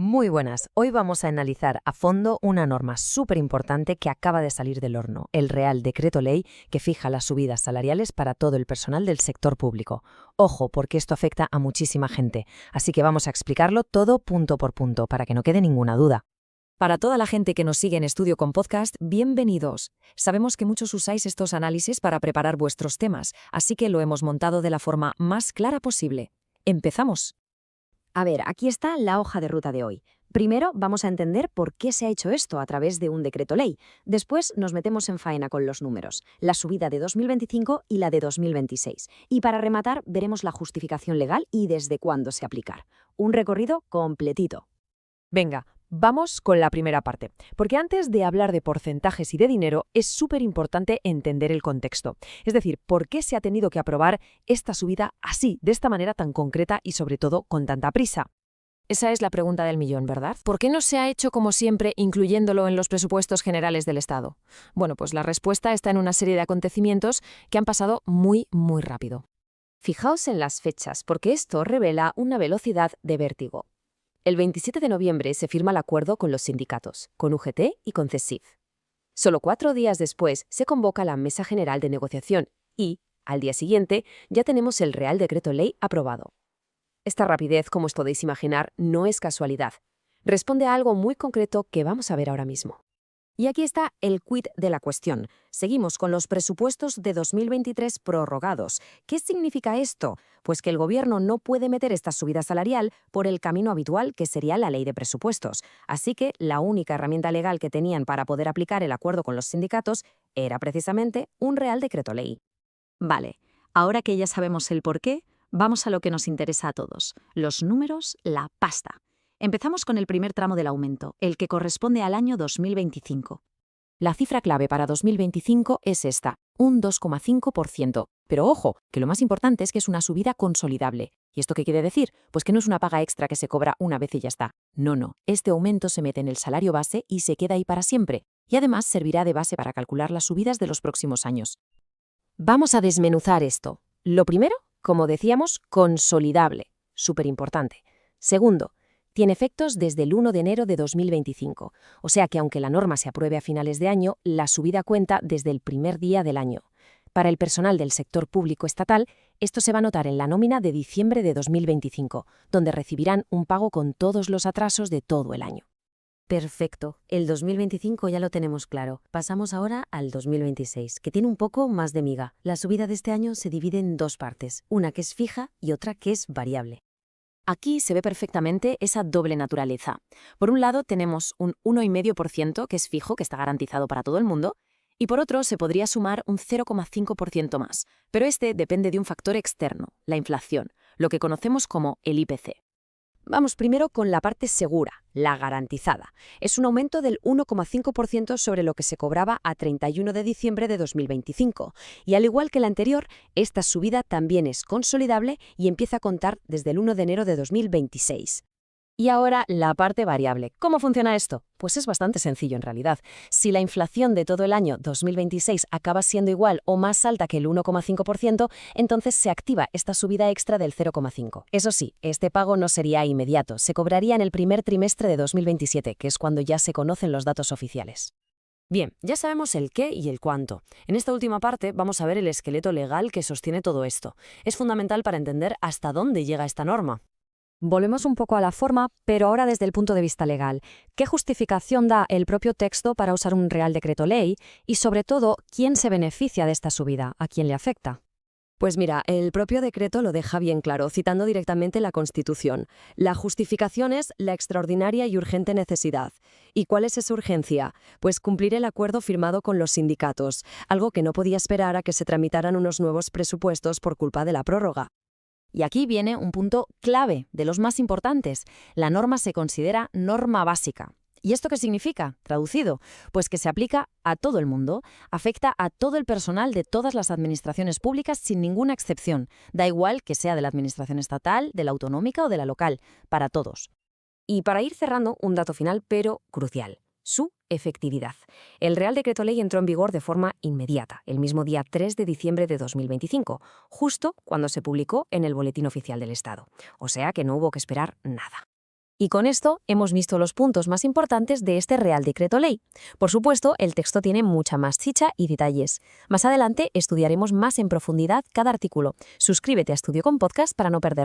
Muy buenas. Hoy vamos a analizar a fondo una norma súper importante que acaba de salir del horno, el Real Decreto Ley que fija las subidas salariales para todo el personal del sector público. Ojo, porque esto afecta a muchísima gente, así que vamos a explicarlo todo punto por punto para que no quede ninguna duda. Para toda la gente que nos sigue en Estudio con Podcast, bienvenidos. Sabemos que muchos usáis estos análisis para preparar vuestros temas, así que lo hemos montado de la forma más clara posible. ¡Empezamos! A ver, aquí está la hoja de ruta de hoy. Primero vamos a entender por qué se ha hecho esto a través de un decreto ley. Después nos metemos en faena con los números, la subida de 2025 y la de 2026. Y para rematar veremos la justificación legal y desde cuándo se aplicar. Un recorrido completito. Venga, vamos con la primera parte, porque antes de hablar de porcentajes y de dinero es súper importante entender el contexto. Es decir, por qué se ha tenido que aprobar esta subida así, de esta manera tan concreta y sobre todo con tanta prisa. Esa es la pregunta del millón, ¿verdad? ¿Por qué no se ha hecho como siempre, incluyéndolo en los presupuestos generales del Estado? Bueno, pues la respuesta está en una serie de acontecimientos que han pasado muy rápido. Fijaos en las fechas, porque esto revela una velocidad de vértigo. El 27 de noviembre se firma el acuerdo con los sindicatos, con UGT y con CESIF. Solo 4 días después se convoca la Mesa General de Negociación y, al día siguiente, ya tenemos el Real Decreto Ley aprobado. Esta rapidez, como os podéis imaginar, no es casualidad. Responde a algo muy concreto que vamos a ver ahora mismo. Y aquí está el quid de la cuestión. Seguimos con los presupuestos de 2023 prorrogados. ¿Qué significa esto? Pues que el Gobierno no puede meter esta subida salarial por el camino habitual que sería la ley de presupuestos. Así que la única herramienta legal que tenían para poder aplicar el acuerdo con los sindicatos era precisamente un Real Decreto Ley. Vale, ahora que ya sabemos el porqué, vamos a lo que nos interesa a todos: los números, la pasta. Empezamos con el primer tramo del aumento, el que corresponde al año 2025. La cifra clave para 2025 es esta, un 2,5%. Pero ojo, que lo más importante es que es una subida consolidable. ¿Y esto qué quiere decir? Pues que no es una paga extra que se cobra una vez y ya está. No, este aumento se mete en el salario base y se queda ahí para siempre. Y además servirá de base para calcular las subidas de los próximos años. Vamos a desmenuzar esto. Lo primero, como decíamos, consolidable. Súper importante. Segundo, tiene efectos desde el 1 de enero de 2025, o sea que aunque la norma se apruebe a finales de año, la subida cuenta desde el primer día del año. Para el personal del sector público estatal, esto se va a notar en la nómina de diciembre de 2025, donde recibirán un pago con todos los atrasos de todo el año. Perfecto, el 2025 ya lo tenemos claro. Pasamos ahora al 2026, que tiene un poco más de miga. La subida de este año se divide en dos partes, una que es fija y otra que es variable. Aquí se ve perfectamente esa doble naturaleza. Por un lado tenemos un 1,5% que es fijo, que está garantizado para todo el mundo, y por otro se podría sumar un 0,5% más, pero este depende de un factor externo, la inflación, lo que conocemos como el IPC. Vamos primero con la parte segura, la garantizada. Es un aumento del 1,5% sobre lo que se cobraba a 31 de diciembre de 2025. Y al igual que la anterior, esta subida también es consolidable y empieza a contar desde el 1 de enero de 2026. Y ahora la parte variable. ¿Cómo funciona esto? Pues es bastante sencillo en realidad. Si la inflación de todo el año 2026 acaba siendo igual o más alta que el 1,5%, entonces se activa esta subida extra del 0,5%. Eso sí, este pago no sería inmediato, se cobraría en el primer trimestre de 2027, que es cuando ya se conocen los datos oficiales. Bien, ya sabemos el qué y el cuánto. En esta última parte vamos a ver el esqueleto legal que sostiene todo esto. Es fundamental para entender hasta dónde llega esta norma. Volvemos un poco a la forma, pero ahora desde el punto de vista legal. ¿Qué justificación da el propio texto para usar un Real Decreto Ley? Y sobre todo, ¿quién se beneficia de esta subida? ¿A quién le afecta? Pues mira, el propio decreto lo deja bien claro, citando directamente la Constitución. La justificación es la extraordinaria y urgente necesidad. ¿Y cuál es esa urgencia? Pues cumplir el acuerdo firmado con los sindicatos, algo que no podía esperar a que se tramitaran unos nuevos presupuestos por culpa de la prórroga. Y aquí viene un punto clave, de los más importantes. La norma se considera norma básica. ¿Y esto qué significa? Traducido, pues que se aplica a todo el mundo, afecta a todo el personal de todas las administraciones públicas sin ninguna excepción. Da igual que sea de la administración estatal, de la autonómica o de la local, para todos. Y para ir cerrando, un dato final pero crucial: su efectividad. El Real Decreto Ley entró en vigor de forma inmediata, el mismo día 3 de diciembre de 2025, justo cuando se publicó en el Boletín Oficial del Estado. O sea que no hubo que esperar nada. Y con esto hemos visto los puntos más importantes de este Real Decreto Ley. Por supuesto, el texto tiene mucha más chicha y detalles. Más adelante estudiaremos más en profundidad cada artículo. Suscríbete a Estudio con Podcast para no perder